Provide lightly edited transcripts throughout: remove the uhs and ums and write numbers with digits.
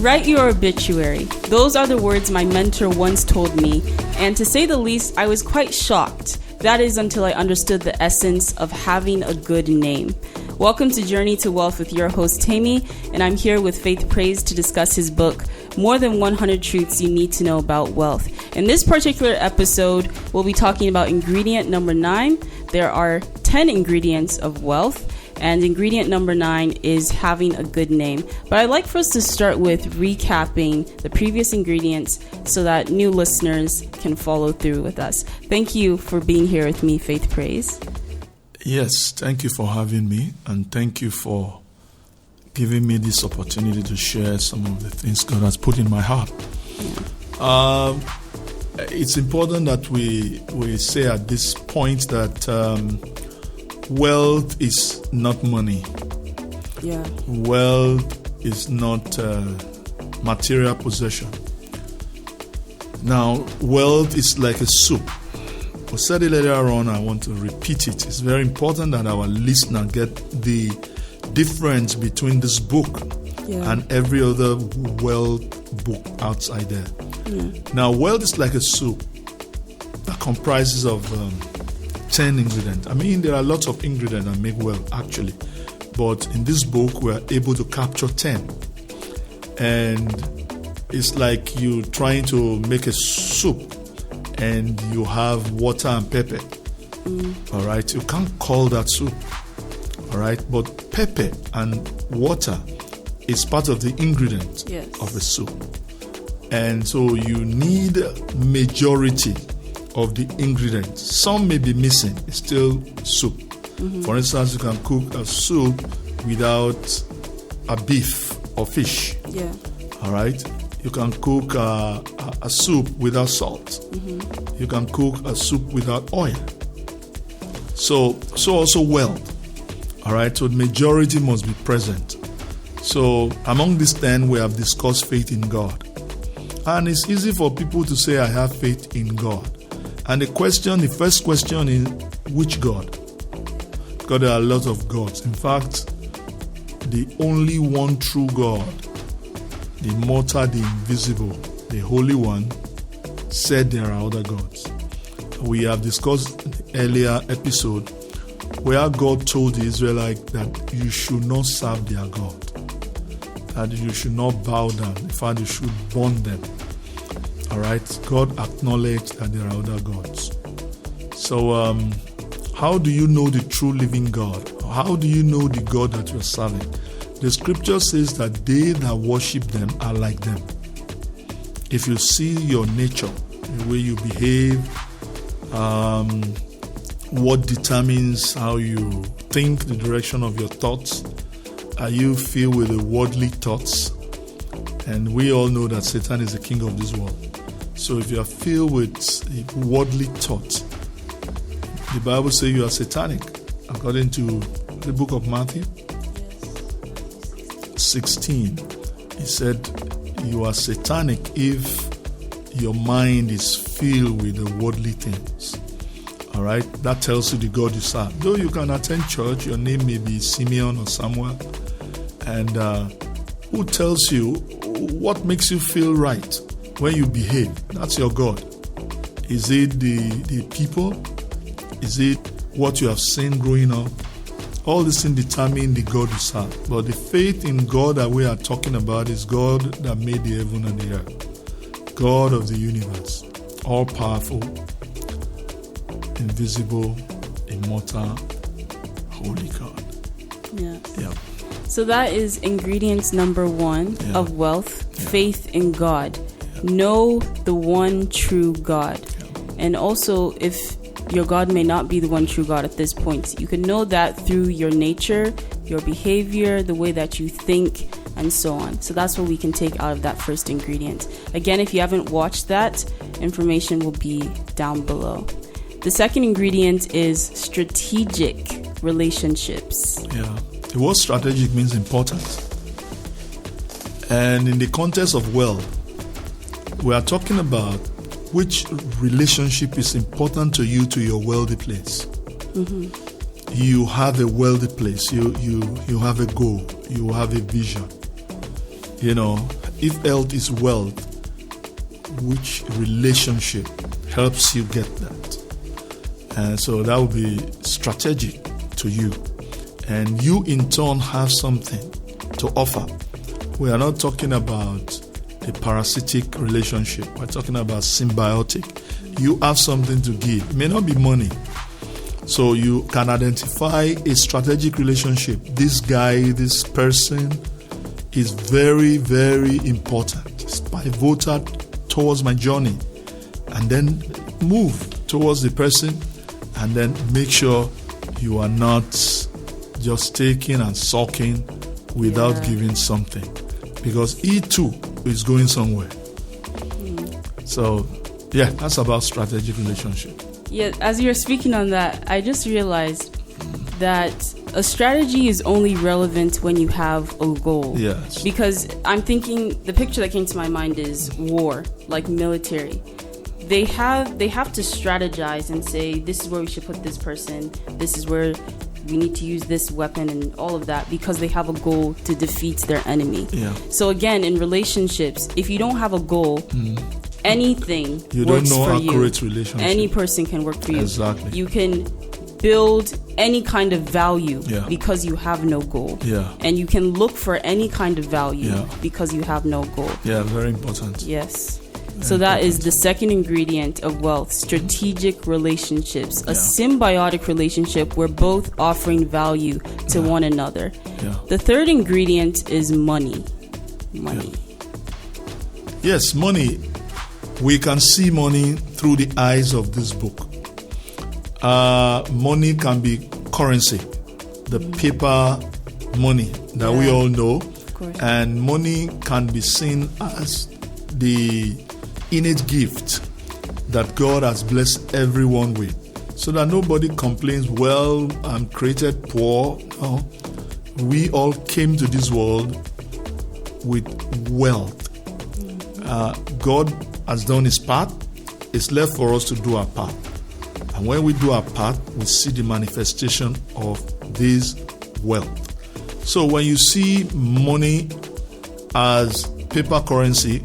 Write your obituary. Those are the words my mentor once told me, and to say the least, I was quite shocked. That is until I understood the essence of having a good name. Welcome to Journey to Wealth with your host, Temi, and I'm here with Praiz to discuss his book, More Than 100 Truths You Need to Know About Wealth. In this particular episode, we'll be talking about ingredient number 9. There are 10 ingredients of wealth, and ingredient number 9 is having a good name. But I'd like for us to start with recapping the previous ingredients so that new listeners can follow through with us. Thank you for being here with me, Praiz. Yes, thank you for having me, and thank you for giving me this opportunity to share some of the things God has put in my heart. It's important that we say at this point that wealth is not money. Yeah. Wealth is not material possession. Now, wealth is like a soup. I said it earlier on, I want to repeat it. It's very important that our listener get the difference between this book and every other wealth book outside there. Yeah. Now, wealth is like a soup that comprises of 10 ingredients. I mean, there are lots of ingredients that make wealth, actually. But in this book, we are able to capture 10. And it's like you trying to make a soup and you have water and pepper. All right? You can't call that soup. All right? But pepper and water is part of the ingredient of a soup. And so you need majority of the ingredients. Some may be missing. It's still soup. For instance, you can cook a soup without a beef or fish. Yeah. All right? You can cook a soup without salt. You can cook a soup without oil. So also wealth. All right? So the majority must be present. So among these 10, we have discussed faith in God. And it's easy for people to say, I have faith in God. And the first question is, which God? Because there are a lot of gods. In fact, the only one true God, the immortal, the invisible, the Holy One, said there are other gods. We have discussed in the earlier episode where God told the Israelites that you should not serve their God, that you should not bow down. In fact, you should burn them. All right, God acknowledged that there are other gods. So, how do you know the true living God? How do you know the God that you're serving? The scripture says that they that worship them are like them. If you see your nature, the way you behave, what determines how you think, the direction of your thoughts, are you filled with the worldly thoughts? And we all know that Satan is the king of this world. So if you are filled with worldly thoughts, the Bible says you are satanic, according to the book of Matthew 16. It said you are satanic if your mind is filled with the worldly things. All right, that tells you the God you serve. Though you can attend church, your name may be Simeon or Samuel, and who tells you what makes you feel right when you behave? That's your God. Is it the people? Is it what you have seen growing up? All these things determine the God you serve. But the faith in God that we are talking about is God that made the heaven and the earth. God of the universe. All powerful, invisible, immortal, holy God. Yeah. Yeah. So that is ingredients number 1 of wealth, faith in God. Know the one true God. And also, if your God may not be the one true God at this point, you can know that through your nature, your behavior, the way that you think, and so on. So that's what we can take out of that first ingredient. Again, if you haven't watched that, information will be down below. The second ingredient is strategic relationships. Yeah. The word strategic means important. And in the context of wealth, we are talking about which relationship is important to you, to your wealthy place. You have a wealthy place. You have a goal. You have a vision. You know, if health is wealth, which relationship helps you get that? And so that will be strategic to you. And you in turn have something to offer. We are not talking about a parasitic relationship. We're talking about symbiotic. You have something to give. It may not be money. So you can identify a strategic relationship. This guy, this person is very, very important. It's pivotal towards my journey. And then move towards the person and then make sure you are not just taking and sucking without giving something. Because he too is going somewhere. So, yeah, that's about strategic relationship. Yeah, as you're speaking on that, I just realized that a strategy is only relevant when you have a goal. Yes. Because I'm thinking, the picture that came to my mind is war, like military. They have to strategize and say, this is where we should put this person, this is where we need to use this weapon and all of that, because they have a goal to defeat their enemy. Yeah. So again, in relationships, if you don't have a goal, anything you works don't know for how you. Create relationship. Any person can work for you. Exactly. You can build any kind of value Yeah. because you have no goal. Yeah. And you can look for any kind of value Yeah. because you have no goal. Yeah, very important. Yes. So that is the second ingredient of wealth, strategic relationships, a symbiotic relationship where both offering value to one another. Yeah. The third ingredient is money. Money. Yes, money. We can see money through the eyes of this book. Money can be currency, the paper money that we all know. Of course. And money can be seen as the innate gift that God has blessed everyone with, so that nobody complains, well, I'm created poor. No. We all came to this world with wealth. God has done his part. It's left for us to do our part. And when we do our part, we see the manifestation of this wealth. So when you see money as paper currency,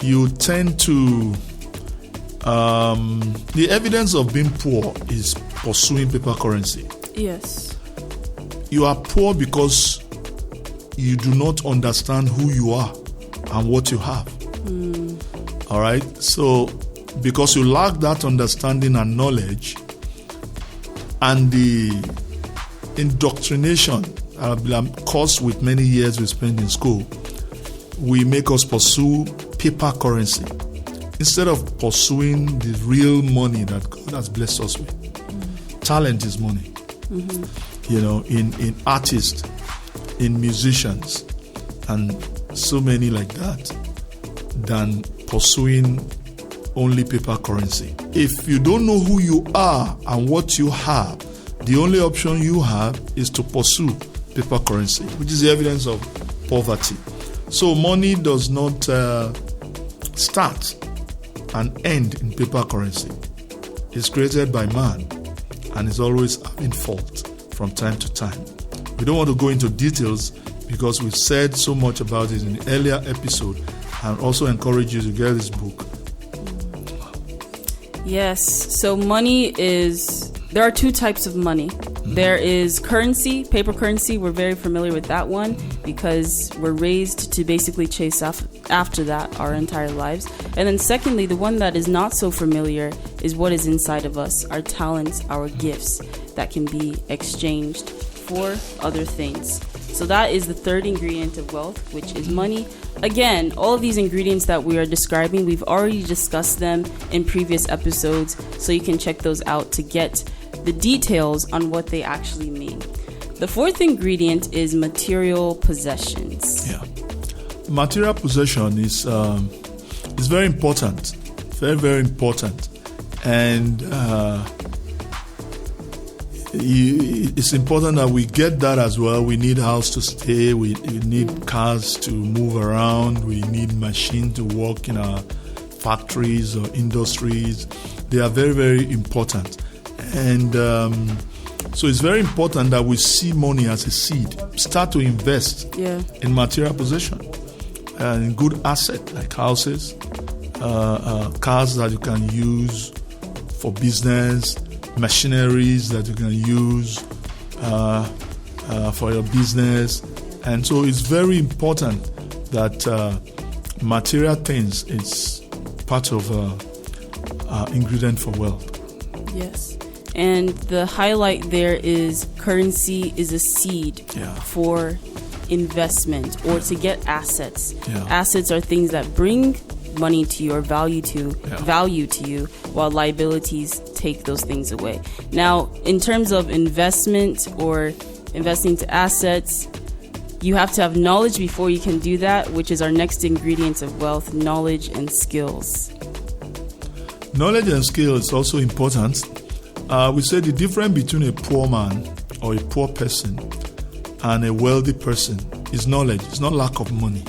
you tend to the evidence of being poor is pursuing paper currency. Yes. You are poor because you do not understand who you are and what you have. All right. So because you lack that understanding and knowledge, and the indoctrination caused with many years we spent in school, we make us pursue paper currency instead of pursuing the real money that God has blessed us with. Talent is money. You know, in artists, in musicians, and so many like that, than pursuing only paper currency. If you don't know who you are and what you have, the only option you have is to pursue paper currency, which is the evidence of poverty. So money does not start and end in paper currency. It's created by man and is always in fault from time to time. We don't want to go into details because we've said so much about it in the earlier episode, and also encourage you to get this book. Yes. So money is, there are two types of money. There is currency, paper currency. We're very familiar with that one because we're raised to basically chase after that our entire lives. And then secondly, the one that is not so familiar is what is inside of us, our talents, our gifts that can be exchanged for other things. So that is the third ingredient of wealth, which is money. Again, all of these ingredients that we are describing, we've already discussed them in previous episodes, so you can check those out to get the details on what they actually mean. The fourth ingredient is material possessions. Yeah, material possession is very important, very, very important, and it's important that we get that as well. We need house to stay, we need cars to move around, we need machine to work in our factories or industries. They are very, very important. And So it's very important that we see money as a seed. Start to invest in material possession, in good asset like houses, cars that you can use for business, machineries that you can use for your business. And so it's very important that material things is part of ingredient for wealth. Yes. And the highlight there is currency is a seed for investment or to get assets. Assets are things that bring money to you or value to you, while liabilities take those things away. Now, in terms of investment or investing to assets, you have to have knowledge before you can do that, which is our next ingredient of wealth: knowledge and skills. Knowledge and skill is also important. We say the difference between a poor man or a poor person and a wealthy person is knowledge. It's not lack of money.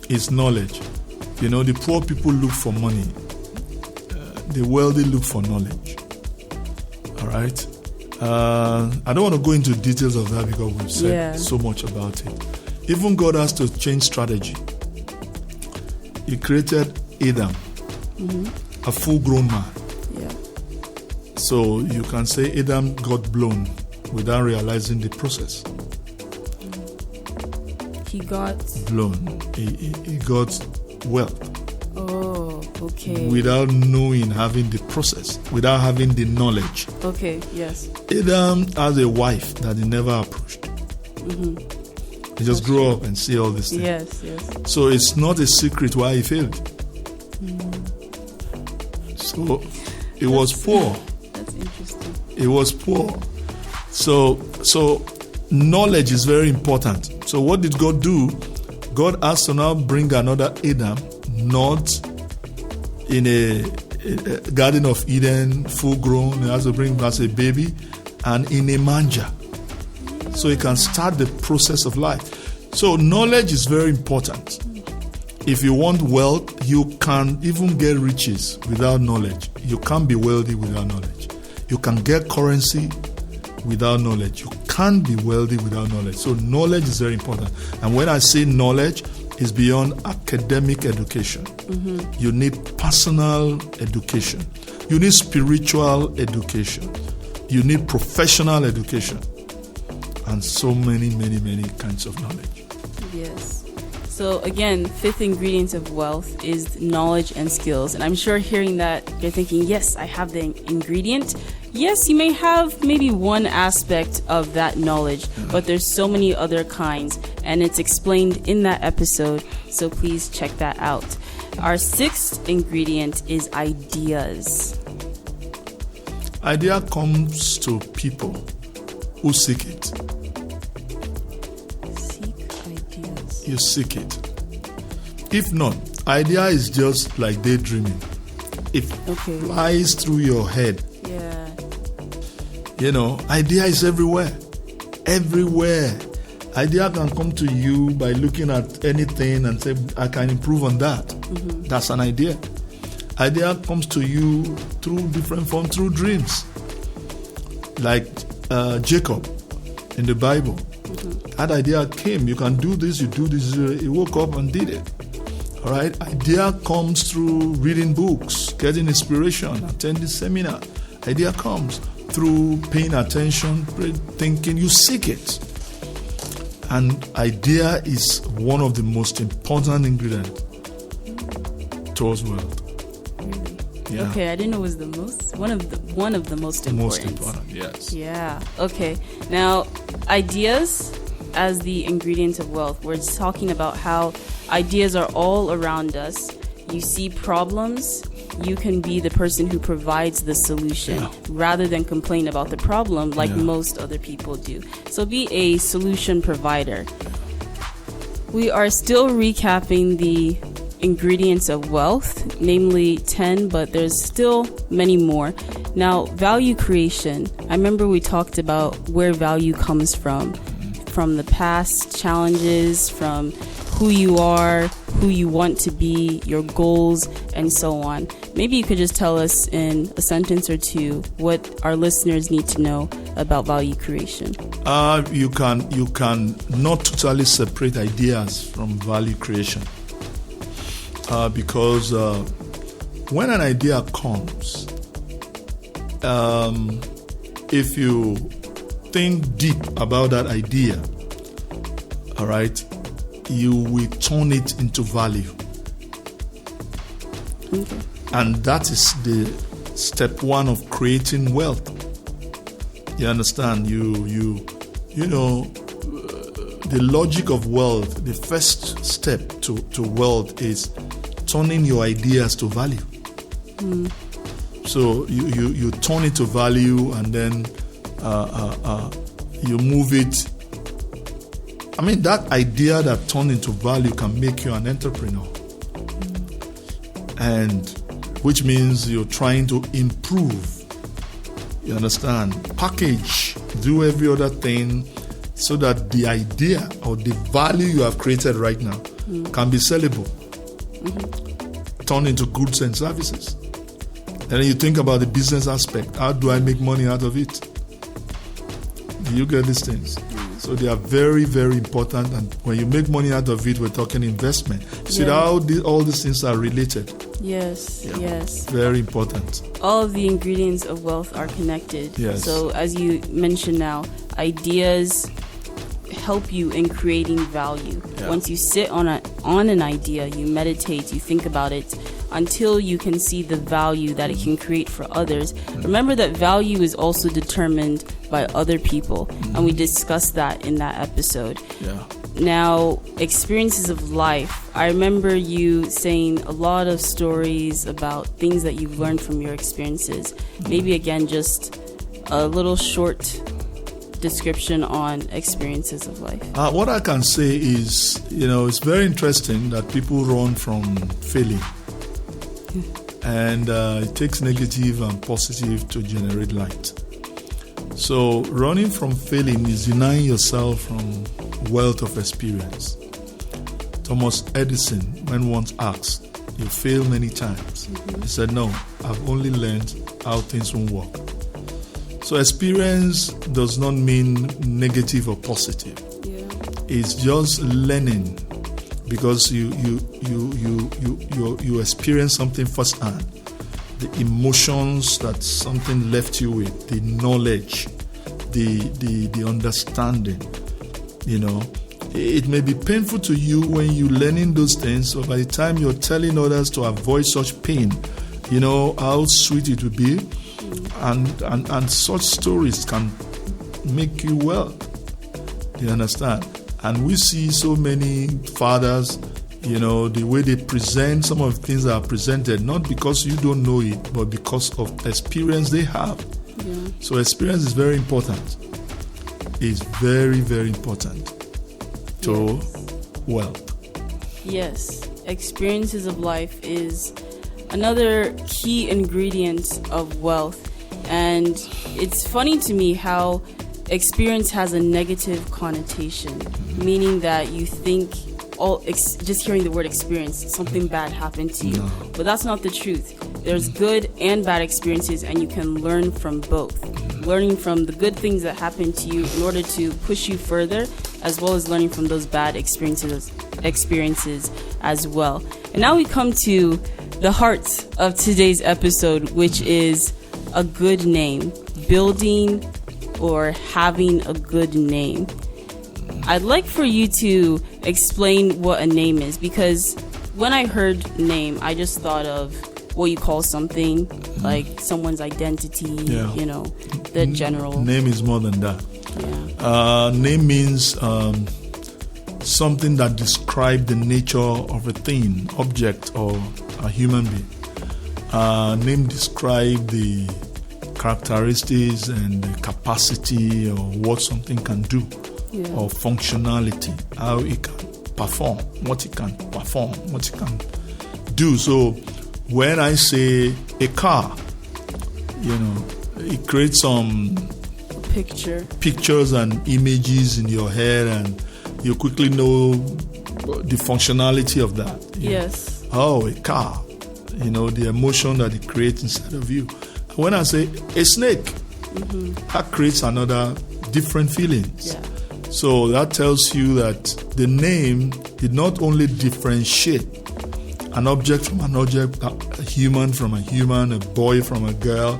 It's knowledge. You know, the poor people look for money. The wealthy look for knowledge. All right? I don't want to go into details of that because we've said so much about it. Even God has to change strategy. He created Adam, a full-grown man. So you can say Adam got blown without realizing the process. He got blown. He got wealth. Oh, okay. Without knowing, having the process, without having the knowledge. Okay, yes. Adam has a wife that he never approached. He just grew up and see all these things. Yes. So it's not a secret why he failed. So it was poor. That's interesting. It was poor. So knowledge is very important. So what did God do? God has to now bring another Adam, not in a Garden of Eden, full grown. He has to bring him as a baby and in a manger. So he can start the process of life. So knowledge is very important. If you want wealth, you can even get riches without knowledge. You can't be wealthy without knowledge. You can get currency without knowledge. You can't be wealthy without knowledge. So knowledge is very important. And when I say knowledge, it's beyond academic education. You need personal education. You need spiritual education. You need professional education. And so many kinds of knowledge. Yes. So again, fifth ingredient of wealth is knowledge and skills. And I'm sure hearing that, you're thinking, yes, I have the ingredient. Yes, you may have maybe one aspect of that knowledge, but there's so many other kinds, and it's explained in that episode, so please check that out. Our sixth ingredient is ideas. Idea comes to people who seek it. Seek ideas. You seek it. If not, idea is just like daydreaming. It flies through your head. Yeah. You know, idea is everywhere. Everywhere. Idea can come to you by looking at anything and say, I can improve on that. That's an idea. Idea comes to you through different forms, through dreams. Like Jacob in the Bible. That idea came. You can do this, you do this. He woke up and did it. All right. Idea comes through reading books, getting inspiration, attending seminar. Idea comes through paying attention, thinking. You seek it. And idea is one of the most important ingredients towards wealth. Really? Yeah. Okay, I didn't know it was one of the most important. Most important, yes. Yeah. Okay. Now, ideas as the ingredient of wealth. We're talking about how ideas are all around us. You see problems, you can be the person who provides the solution rather than complain about the problem like most other people do. So be a solution provider. We are still recapping the ingredients of wealth, namely 10, but there's still many more. Now, value creation. I remember we talked about where value comes from the past challenges, from who you are, who you want to be, your goals, and so on. maybe you could just tell us in a sentence or two what our listeners need to know about value creation. You can not totally separate ideas from value creation, because when an idea comes, if you think deep about that idea, all right, you will turn it into value. Okay. And that is the step one of creating wealth. You understand? You know, the logic of wealth, the first step to wealth is turning your ideas to value. So you turn it to value, and then you move it. I mean, that idea that turned into value can make you an entrepreneur. And which means you're trying to improve. You understand? Package, do every other thing so that the idea or the value you have created right now can be sellable. Turn into goods and services. And then you think about the business aspect. How do I make money out of it? Do you get these things? So they are very, very important. And when you make money out of it, we're talking investment. See how all these things are related. Yes, yes. Very important. All of the ingredients of wealth are connected. Yes. So as you mentioned now, ideas help you in creating value. Yeah. Once you sit on an idea, you meditate, you think about it until you can see the value that it can create for others. Remember that value is also determined by other people, and we discussed that in that episode. Yeah. Now, experiences of life. I remember you saying a lot of stories about things that you've learned from your experiences. Maybe again, just a little short description on experiences of life. What I can say is, it's very interesting that people run from failing. And it takes negative and positive to generate light. So running from failing is denying yourself from wealth of experience. Thomas Edison, when once asked, "You failed many times," he said, "No, I've only learned how things won't work." So experience does not mean negative or positive. Yeah. It's just learning, because you experience something firsthand. The emotions that something left you with, the knowledge, the understanding, it may be painful to you when you're learning those things, so by the time you're telling others to avoid such pain, how sweet it would be, and such stories can make you well. You understand? And we see so many fathers, the way they present some of the things that are presented, not because you don't know it, but because of experience they have. Yeah. So experience is very important. It's very, very important to wealth. Yes. Experiences of life is another key ingredient of wealth. And it's funny to me how experience has a negative connotation, meaning that you think just hearing the word experience, something bad happened to you. No. But that's not the truth. There's good and bad experiences, and you can learn from both. Learning from the good things that happen to you in order to push you further, as well as learning from those bad experiences as well. And now we come to the heart of today's episode, which is a good name. Building or having a good name. I'd like for you to explain what a name is, because when I heard name, I just thought of what you call something, like someone's identity, the general. Name is more than that. Yeah. Name means something that describes the nature of a thing, object, or a human being. Name describes the characteristics and the capacity or what something can do, or functionality, how it can perform, what it can do. So when I say a car, it creates some pictures and images in your head, and you quickly know the functionality of that. Yes. Oh, a car. the emotion that it creates inside of you. When I say a snake, that creates another different feelings. Yeah. So that tells you that the name did not only differentiate an object from an object, a human from a human, a boy from a girl,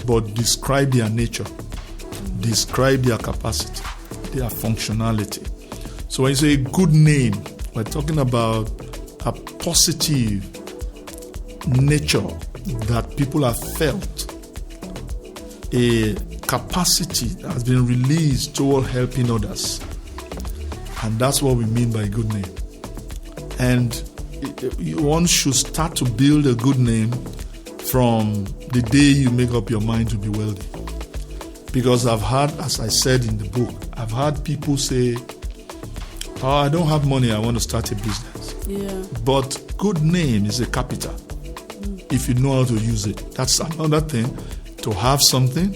but describe their nature, describe their capacity, their functionality. So when you say good name, we're talking about a positive nature that people have felt, a capacity that has been released toward helping others. And that's what we mean by good name. And one should start to build a good name from the day you make up your mind to be wealthy. Because I've had, as I said in the book, I've had people say, I don't have money, I want to start a business. Yeah. But good name is a capital if you know how to use it. That's another thing. To have something,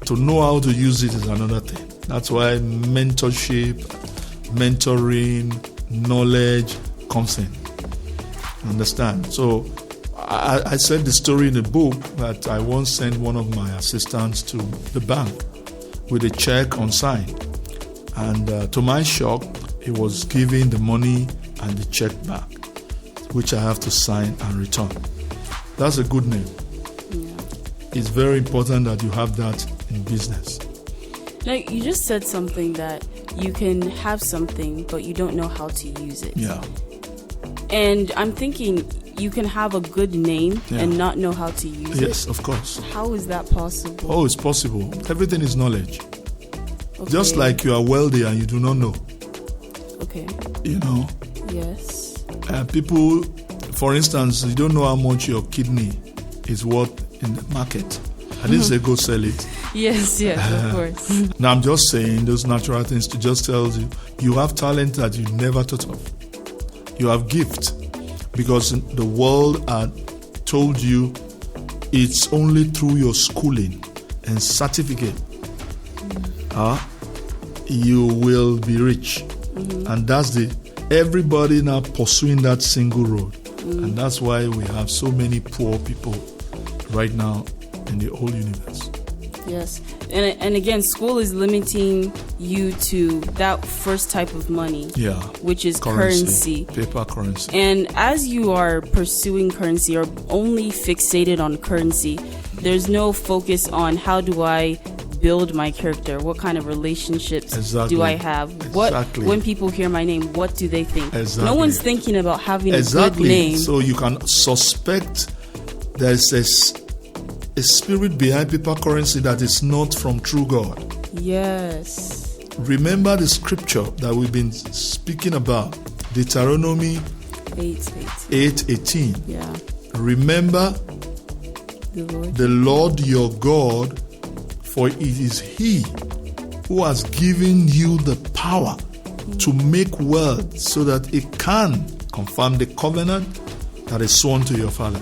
to know how to use it is another thing. That's why mentorship, mentoring, knowledge comes in. Understand? So I said the story in the book that I once sent one of my assistants to the bank with a check unsigned. And to my shock, he was giving the money and the check back, which I have to sign and return. That's a good name. It's very important that you have that in business. Now, you just said something that you can have something, but you don't know how to use it. Yeah. And I'm thinking you can have a good name and not know how to use it. Yes, of course. How is that possible? Oh, it's possible. Everything is knowledge. Okay. Just like you are wealthy and you do not know. Okay. Yes. People, for instance, you don't know how much your kidney is worth in the market. I didn't say go sell it. Yes, of course. Now I'm just saying those natural things to just tell you, you have talent that you never thought of. You have gift. Because the world had told you it's only through your schooling and certificate you will be rich. And that's everybody now pursuing that single road. And that's why we have so many poor people right now in the whole universe. Yes. And again, school is limiting you to that first type of money, which is currency. Paper currency. And as you are pursuing currency or only fixated on currency, there's no focus on how do I build my character? What kind of relationships do I have? When people hear my name, what do they think? No one's thinking about having a good name. So you can suspect there's a spirit behind paper currency that is not from true God. Yes. Remember the scripture that we've been speaking about, Deuteronomy 8:18. Yeah. Remember the Lord your God, for it is He who has given you the power to make wealth so that it can confirm the covenant that is sworn to your father.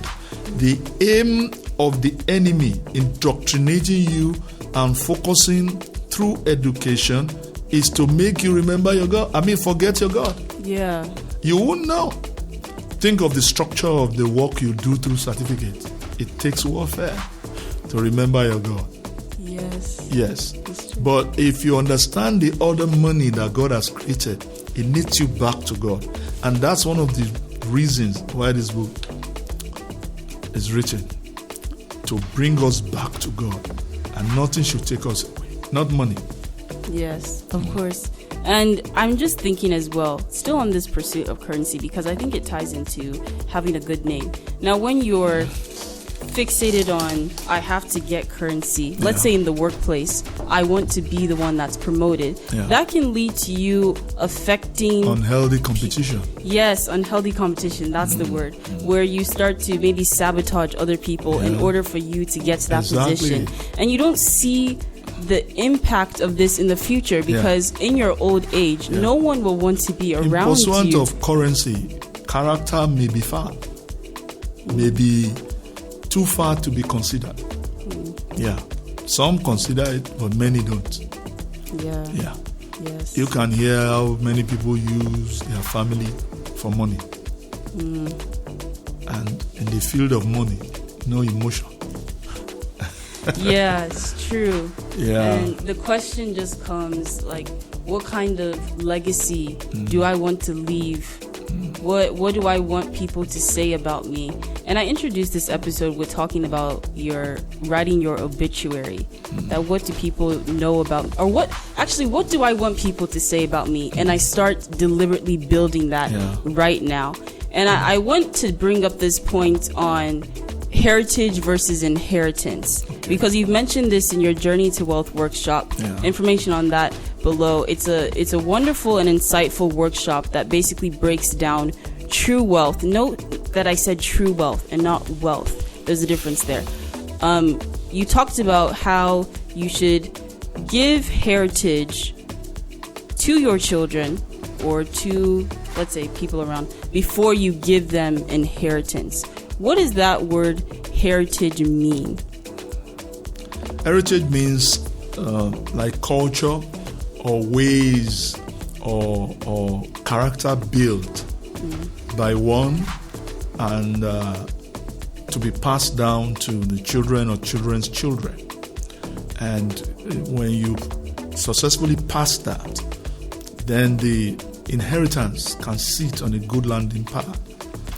The aim of the enemy indoctrinating you and focusing through education is to make you remember your God. Forget your God. Yeah. You won't know. Think of the structure of the work you do through certificates. It takes warfare to remember your God. Yes. But if you understand the other money that God has created, it needs you back to God. And that's one of the reasons why this book is written. To bring us back to God. And nothing should take us away. Not money. Yes, of course. And I'm just thinking as well, still on this pursuit of currency, because I think it ties into having a good name. Now, when you're fixated on, I have to get currency, let's say in the workplace, I want to be the one that's promoted, that can lead to you affecting unhealthy competition. Yes, unhealthy competition, that's the word, where you start to maybe sabotage other people in order for you to get to that position. And you don't see the impact of this in the future, because in your old age, no one will want to be around you. In pursuit of currency, character may be far, may be too far to be considered. Some consider it, but many don't. Yes. You can hear how many people use their family for money. And in the field of money, no emotion. Yeah, it's true. Yeah. And the question just comes like, what kind of legacy do I want to leave? What do I want people to say about me? And I introduced this episode with talking about writing your obituary. That what do people know about, or what do I want people to say about me? And I start deliberately building that right now. And I want to bring up this point on heritage versus inheritance, because you've mentioned this in your Journey to Wealth workshop. Information on that below. It's a wonderful and insightful workshop that basically breaks down true wealth. Note that I said true wealth and not wealth. There's a difference there. You talked about how you should give heritage to your children or to, let's say, people around before you give them inheritance. What does that word heritage mean? Heritage means like culture or ways or character built by one and to be passed down to the children or children's children. And when you successfully pass that, then the inheritance can sit on a good landing pad.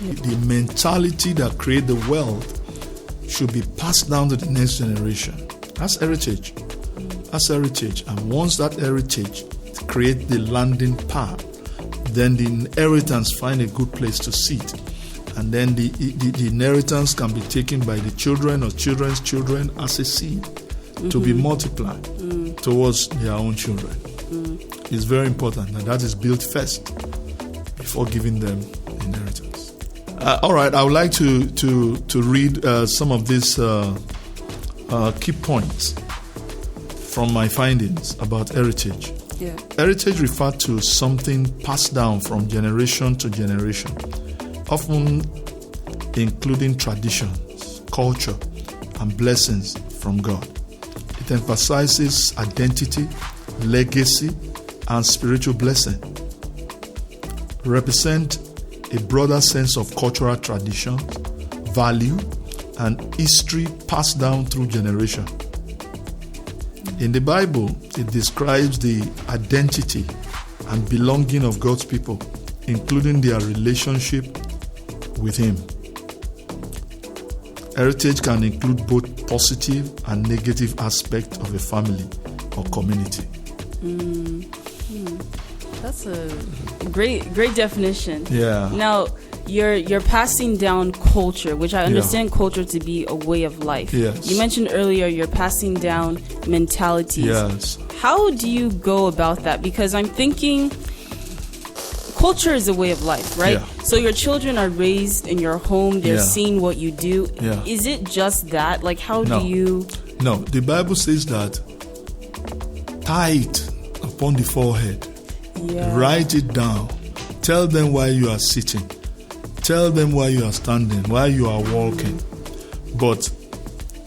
The mentality that creates the wealth should be passed down to the next generation. That's heritage. That's heritage. And once that heritage creates the landing pad, then the inheritance find a good place to sit. And then the inheritance can be taken by the children or children's children as a seed to be multiplied towards their own children. It's very important that is built first before giving them inheritance. All right, I would like to read some of these key points from my findings about heritage. Heritage refers to something passed down from generation to generation, often including traditions, culture, and blessings from God. It emphasizes identity, legacy, and spiritual blessing. Represent a broader sense of cultural tradition, value, and history passed down through generation. In the Bible, it describes the identity and belonging of God's people, including their relationship with Him. Heritage can include both positive and negative aspects of a family or community. That's a great definition. Yeah. Now, you're passing down culture, which I understand culture to be a way of life. Yes. You mentioned earlier you're passing down mentalities. Yes. How do you go about that? Because I'm thinking culture is a way of life, right? Yeah. So your children are raised in your home, they're seeing what you do. Yeah. Is it just that? Like, how do you... No, the Bible says that tithe upon the forehead. Write it down. Tell them why you are sitting. Tell them why you are standing, why you are walking. But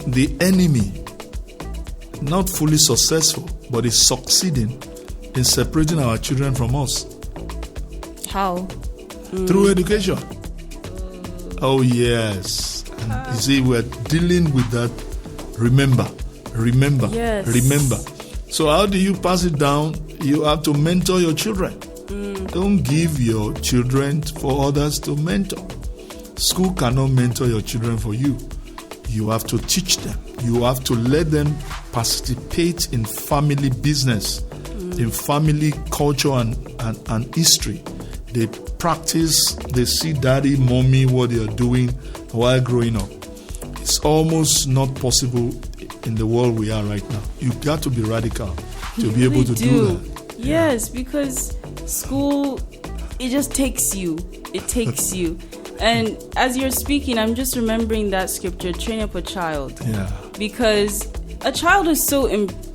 the enemy, not fully successful, but is succeeding in separating our children from us. How? Through education. Oh, yes. And you see, we're dealing with that. Remember. Yes. Remember. So how do you pass it down? You have to mentor your children. Don't give your children for others to mentor. School cannot mentor your children for you. You have to teach them. You have to let them participate in family business, in family culture and history. They practice, they see daddy, mommy, what they are doing while growing up. It's almost not possible in the world we are right now. You've got to be radical to be able to do that. Yes, because school, it just takes you. It takes you. And as you're speaking, I'm just remembering that scripture, train up a child. Yeah. Because a child is so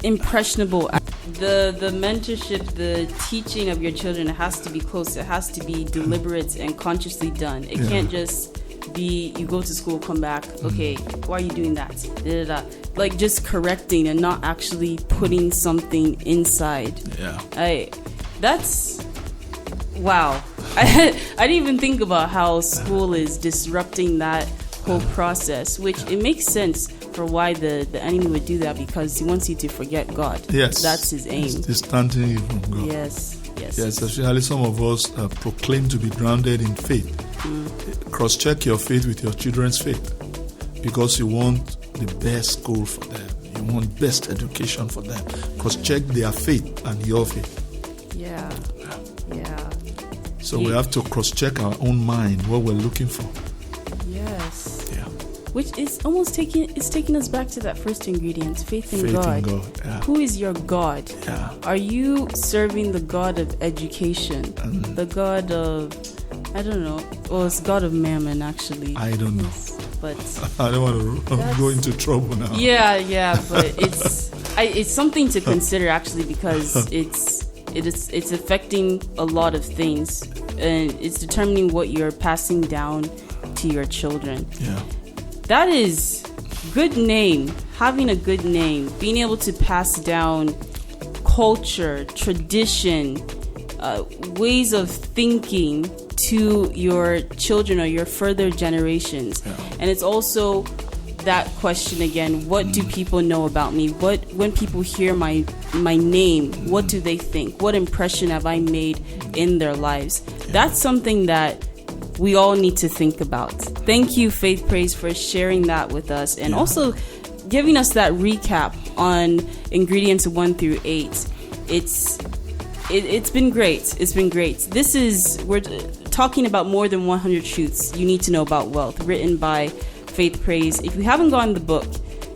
impressionable. The mentorship, the teaching of your children has to be close. It has to be deliberate and consciously done. It can't just be, you go to school, come back, okay, why are you doing that? Da, da, da. Like just correcting and not actually putting something inside. Yeah. That's wow. I didn't even think about how school is disrupting that whole process, which it makes sense for why the enemy would do that, because he wants you to forget God. Yes. That's his aim. It's distancing you from God. Yes. Yes, especially some of us proclaim to be grounded in faith. Cross-check your faith with your children's faith, because you want the best school for them. You want best education for them. Cross-check their faith and your faith. Yeah. So we have to cross-check our own mind, what we're looking for. Yes. Yeah. Which is almost taking us back to that first ingredient, faith in God. Faith in God, yeah. Who is your God? Yeah. Are you serving the God of education? The God of, I don't know. Well, it's God of mammon, actually. I don't know. But I don't want to go into trouble now. Yeah, but it's something to consider, actually, because it's affecting a lot of things, and it's determining what you're passing down to your children. Yeah. That is good name, having a good name, being able to pass down culture, tradition, ways of thinking to your children or your further generations. Yeah. And it's also that question again, what do people know about me? When people hear my name, what do they think? What impression have I made in their lives? Yeah. That's something that we all need to think about. Thank you, Faith Praiz, for sharing that with us, and also giving us that recap on ingredients 1 through 8. It's been great. It's been great. We're talking about more than 100 truths you need to know about wealth, written by Faith Praiz. If you haven't gotten the book,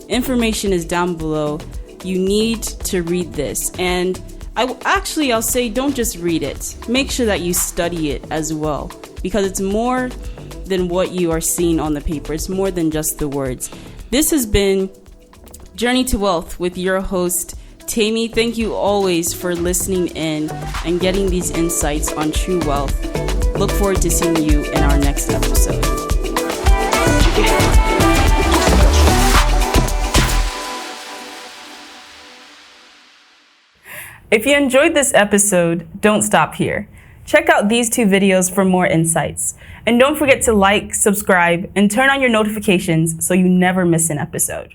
information is down below. You need to read this. And I'll say, don't just read it. Make sure that you study it as well, because it's more than what you are seeing on the paper. It's more than just the words. This has been Journey to Wealth with your host, Temi. Thank you always for listening in and getting these insights on true wealth. Look forward to seeing you in our next episode. If you enjoyed this episode, don't stop here. Check out these 2 videos for more insights. And don't forget to like, subscribe, and turn on your notifications so you never miss an episode.